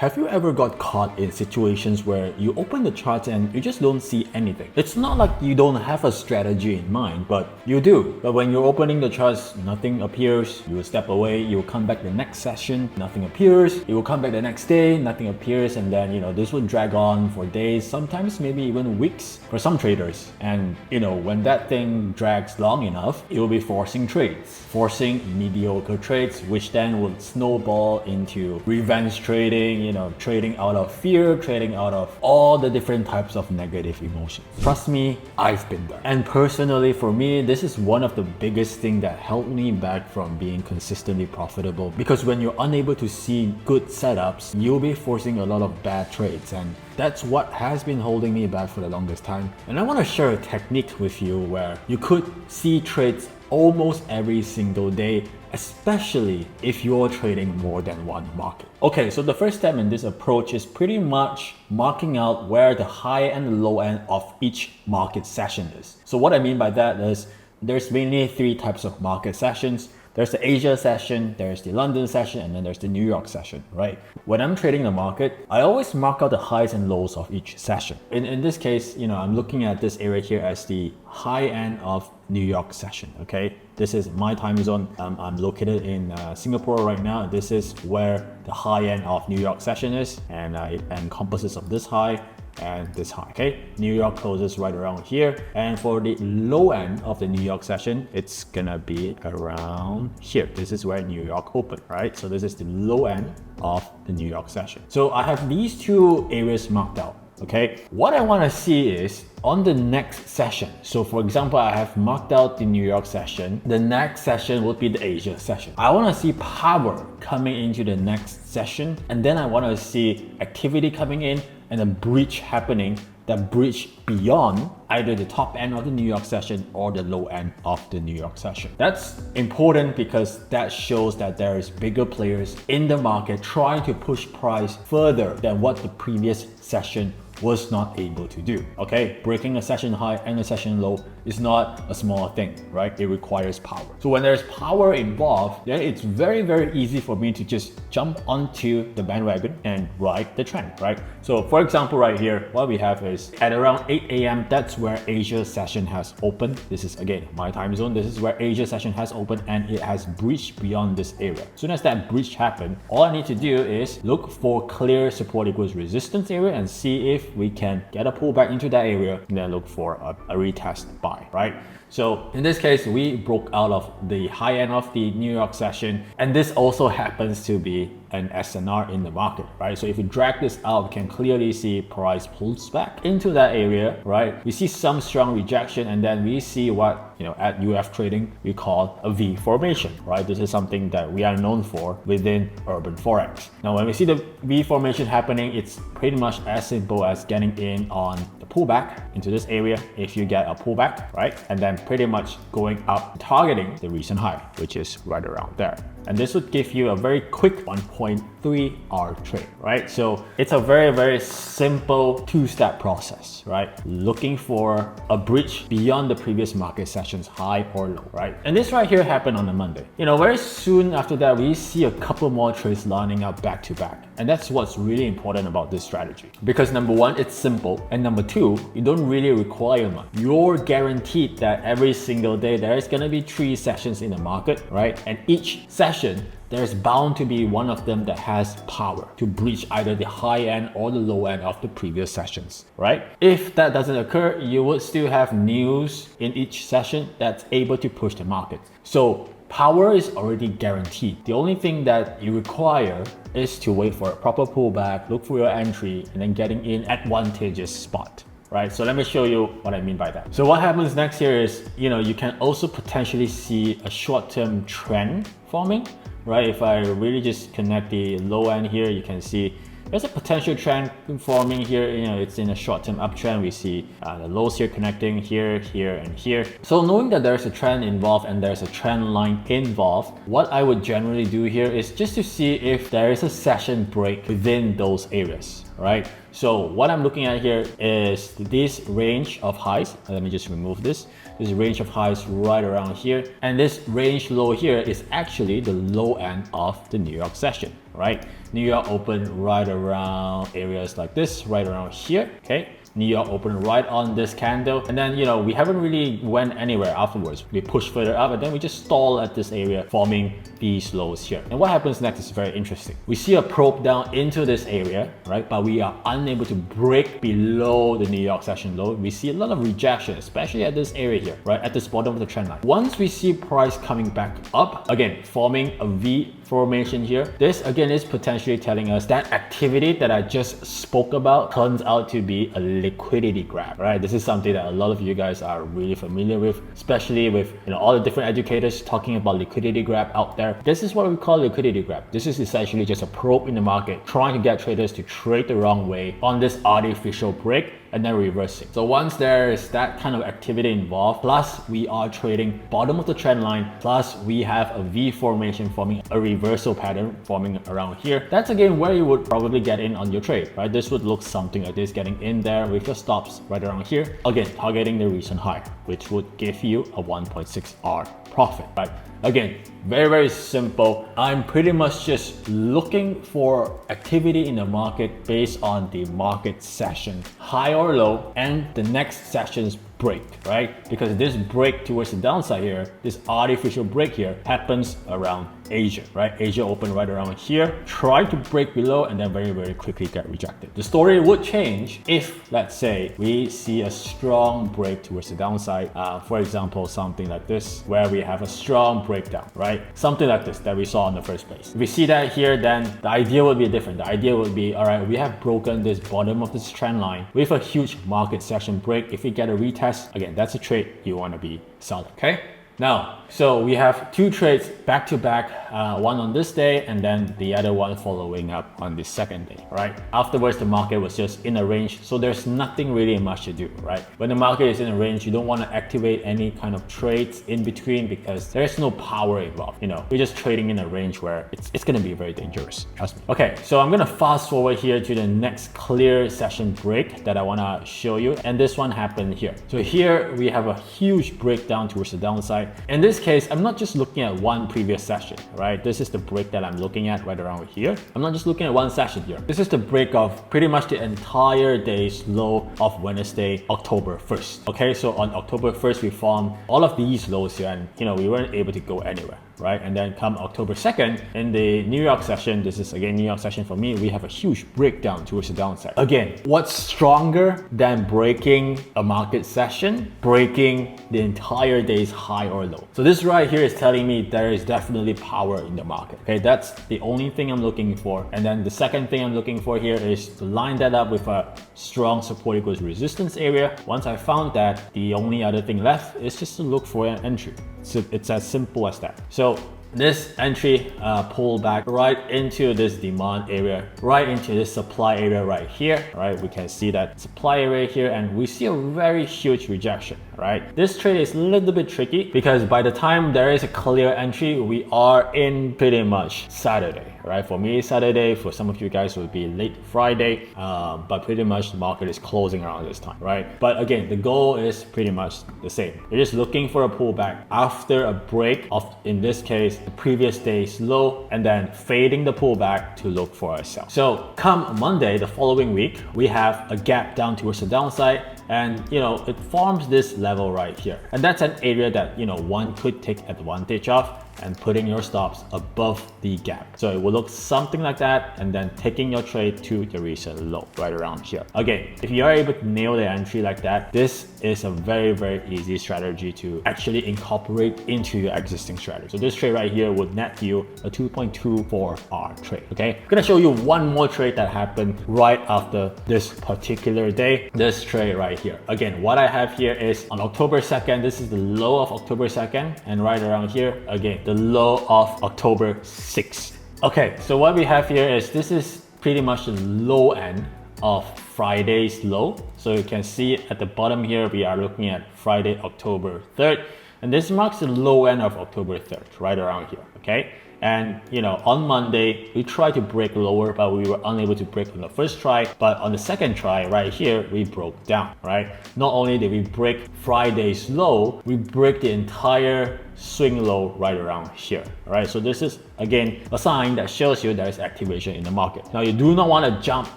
have you ever got caught in situations where you open the charts and you just don't see anything? It's not like you don't have a strategy in mind, but you do. But when you're opening the charts, nothing appears. You will step away, you will come back the next session, nothing appears. You will come back the next day, nothing appears, and then this will drag on for days, sometimes maybe even weeks for some traders. And when that thing drags long enough, it will be forcing trades, forcing mediocre trades, which then will snowball into revenge trading, trading out of fear, trading out of all the different types of negative emotions. Trust me, I've been there. And personally, for me, this is one of the biggest things that held me back from being consistently profitable, because when you're unable to see good setups, you'll be forcing a lot of bad trades, and that's what has been holding me back for the longest time. And I want to share a technique with you where you could see trades almost every single day, especially if you're trading more than one market. Okay, so the first step in this approach is pretty much marking out where the high and low end of each market session is. So what I mean by that is there's mainly three types of market sessions. There's the Asia session, there's the London session, and then there's the New York session, right? When I'm trading the market, I always mark out the highs and lows of each session. In this case, I'm looking at this area here as the high end of New York session, okay? This is my time zone. I'm located in Singapore right now. This is where the high end of New York session is, and it encompasses of this high and this high, okay? New York closes right around here, and for the low end of the New York session, it's gonna be around here. This is where New York opened, right? So this is the low end of the New York session. So I have these two areas marked out, okay? What I want to see is on the next session. So for example, I have marked out the New York session. The next session would be the Asia session. I want to see power coming into the next session, and then I want to see activity coming in and a breach happening, that breach beyond either the top end of the New York session or the low end of the New York session. That's important because that shows that there is bigger players in the market trying to push price further than what the previous session was not able to do. Okay, breaking a session high and a session low is not a small thing, right? It requires power. So when there's power involved, then it's very, very easy for me to just jump onto the bandwagon and ride the trend, right? So for example, right here, what we have is at around 8 a.m., that's where Asia session has opened. This is again my time zone. This is where Asia session has opened, and it has breached beyond this area. As soon as that breach happened, all I need to do is look for clear support equals resistance area and see if we can get a pullback into that area, and then look for a retest buy, right? So in this case, we broke out of the high end of the New York session, and this also happens to be an SNR in the market, right? So if we drag this out, we can clearly see price pulls back into that area, right? We see some strong rejection, and then we see what at UF trading we call a V formation, right? This is something that we are known for within urban forex. Now when we see the V formation happening, it's pretty much as simple as getting in on the pullback into this area if you get a pullback, right? And then pretty much going up, targeting the recent high, which is right around there. And this would give you a very quick 1.3 hour trade, right? So it's a very, very simple two-step process, right? Looking for a breach beyond the previous market session's high or low, right? And this right here happened on a Monday. Very soon after that, we see a couple more trades lining up back to back. And that's what's really important about this strategy. Because number one, it's simple. And number two, you don't really require much. You're guaranteed that every single day, there is gonna be 3 sessions in the market, right? And each session, there's bound to be one of them that has power to breach either the high end or the low end of the previous sessions, right? If that doesn't occur, you would still have news in each session that's able to push the market. So power is already guaranteed. The only thing that you require is to wait for a proper pullback, look for your entry, and then getting in at advantageous spot. Right, so let me show you what I mean by that. So what happens next here is, you can also potentially see a short-term trend forming, right? If I really just connect the low end here, you can see there's a potential trend forming here. It's in a short-term uptrend. We see the lows here connecting here, here, and here. So knowing that there's a trend involved and there's a trend line involved, what I would generally do here is just to see if there is a session break within those areas. right? So what I'm looking at here is this range of highs. Let me just remove this. This range of highs right around here. And this range low here is actually the low end of the New York session, right? New York opened right around areas like this, right around here, okay? New York opened right on this candle, and then we haven't really went anywhere afterwards. We pushed further up and then we just stall at this area, forming these lows here. And what happens next is very interesting. We see a probe down into this area, right? But we are unable to break below the New York session low. We see a lot of rejection, especially at this area here, right? At this bottom of the trend line. Once we see price coming back up, again, forming a V formation here, this again is potentially telling us that activity that I just spoke about turns out to be a liquidity grab, right? This is something that a lot of you guys are really familiar with, especially with all the different educators talking about liquidity grab out there. This is what we call liquidity grab. This is essentially just a probe in the market trying to get traders to trade the wrong way on this artificial break and then reversing. So once there is that kind of activity involved, plus we are trading bottom of the trend line, plus we have a V formation forming a reversal pattern forming around here, that's again where you would probably get in on your trade, right? This would look something like this, getting in there with your stops right around here, again targeting the recent high, which would give you a 1.6R profit, right? Again, very simple. I'm pretty much just looking for activity in the market based on the market session, high or low, and the next session's break, right? Because this break towards the downside here, this artificial break here, happens around Asia, right? Asia opened right around here, try to break below, and then very quickly get rejected. The story would change if, let's say, we see a strong break towards the downside. For example, something like this, where we have a strong breakdown, right? Something like this that we saw in the first place. If we see that here, then the idea would be different. The idea would be, all right, we have broken this bottom of this trend line with a huge market session break. If we get a retest, again, that's a trade you want to be selling, okay? Now, so we have two trades back to back, one on this day and then the other one following up on the second day, right? Afterwards, the market was just in a range, so there's nothing really much to do, right? When the market is in a range, you don't want to activate any kind of trades in between because there's no power involved. We're just trading in a range where it's going to be very dangerous, trust me. Okay, so I'm going to fast forward here to the next clear session break that I want to show you, and this one happened here. So here we have a huge breakdown towards the downside. In this case, I'm not just looking at one previous session, right? This is the break that I'm looking at right around here. I'm not just looking at one session here. This is the break of pretty much the entire day's low of Wednesday, October 1st. Okay, so on October 1st, we formed all of these lows here and we weren't able to go anywhere, right? And then come October 2nd, in the New York session, this is again New York session for me, we have a huge breakdown towards the downside. Again, what's stronger than breaking a market session? Breaking the entire day's high or low. So this right here is telling me there is definitely power in the market. Okay, that's the only thing I'm looking for. And then the second thing I'm looking for here is to line that up with a strong support equals resistance area. Once I found that, the only other thing left is just to look for an entry. So it's as simple as that. So this entry pulled back right into this demand area, right into this supply area right here, right? We can see that supply area here and we see a very huge rejection, right? This trade is a little bit tricky because by the time there is a clear entry, we are in pretty much Saturday, right? For me, Saturday, for some of you guys, it would be late Friday, but pretty much the market is closing around this time, right? But again, the goal is pretty much the same. You're just looking for a pullback after a break of, in this case, the previous day's low, and then fading the pullback to look for a sell. So come Monday, the following week, we have a gap down towards the downside, and it forms this level right here, and that's an area that one could take advantage of and putting your stops above the gap. So it will look something like that, and then taking your trade to the recent low right around here. Again, if you are able to nail the entry like that, this is a very easy strategy to actually incorporate into your existing strategy. So this trade right here would net you a 2.24R trade. Okay, I'm gonna show you one more trade that happened right after this particular day. This trade right here. Again, what I have here is on October 2nd, this is the low of October 2nd, and right around here, again, the low of October 6th. Okay, so what we have here is this is pretty much the low end of Friday's low. So you can see at the bottom here, we are looking at Friday, October 3rd, and this marks the low end of October 3rd, right around here, okay? And on Monday, we tried to break lower, but we were unable to break on the first try. But on the second try right here, we broke down, right? Not only did we break Friday's low, we break the entire swing low right around here. All right, so this is again a sign that shows you there is activation in the market. Now you do not want to jump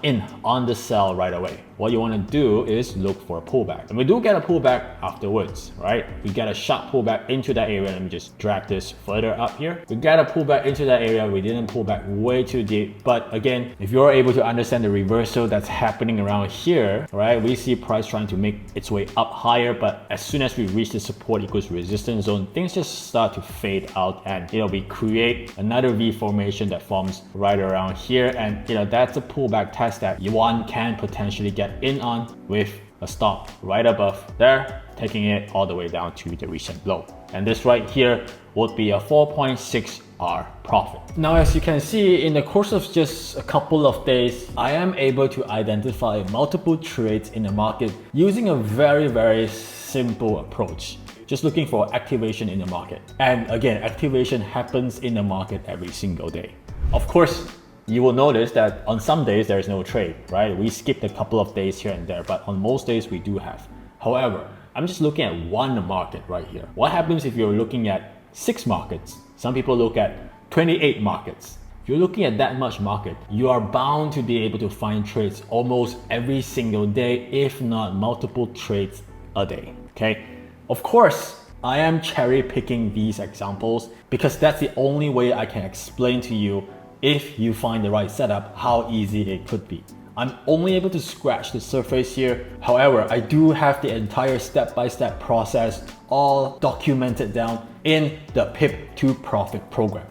in on the sell right away. What you want to do is look for a pullback, and we do get a pullback afterwards, right? We get a sharp pullback into that area. Let me just drag this further up here. We get a pullback into that area. We didn't pull back way too deep, but again, if you're able to understand the reversal that's happening around here, right? We see price trying to make its way up higher, but as soon as we reach the support equals resistance zone, things just start to fade out, and we create another V formation that forms right around here, and that's a pullback test that one can potentially get in on with a stop right above there, taking it all the way down to the recent low. And this right here would be a 4.6R profit. Now, as you can see, in the course of just a couple of days, I am able to identify multiple trades in the market using a very, very simple approach. Just looking for activation in the market. And again, activation happens in the market every single day. Of course, you will notice that on some days there is no trade, right? We skipped a couple of days here and there, but on most days we do have. However, I'm just looking at one market right here. What happens if you're looking at 6 markets? Some people look at 28 markets. If you're looking at that much market, you are bound to be able to find trades almost every single day, if not multiple trades a day, okay? Of course, I am cherry picking these examples because that's the only way I can explain to you, if you find the right setup, how easy it could be. I'm only able to scratch the surface here. However, I do have the entire step-by-step process all documented down in the Pip to Profit program.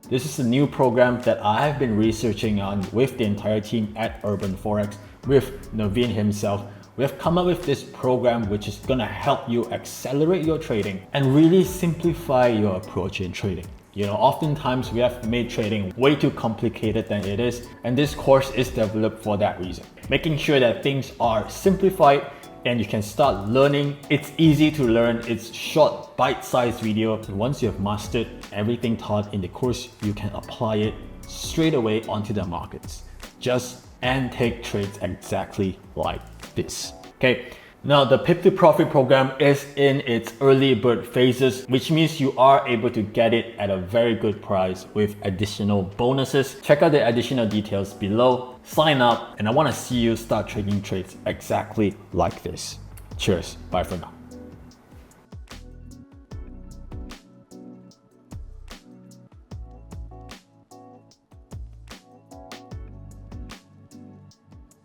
This is a new program that I have been researching on with the entire team at Urban Forex, with Naveen himself. We have come up with this program which is gonna help you accelerate your trading and really simplify your approach in trading. Oftentimes we have made trading way too complicated than it is, and this course is developed for that reason. Making sure that things are simplified and you can start learning. It's easy to learn, it's short, bite-sized video. And once you have mastered everything taught in the course, you can apply it straight away onto the markets. And take trades exactly like this. Okay. Now, the Pip to Profit program is in its early bird phases, which means you are able to get it at a very good price with additional bonuses. Check out the additional details below, sign up, and I want to see you start trading trades exactly like this. Cheers. Bye for now.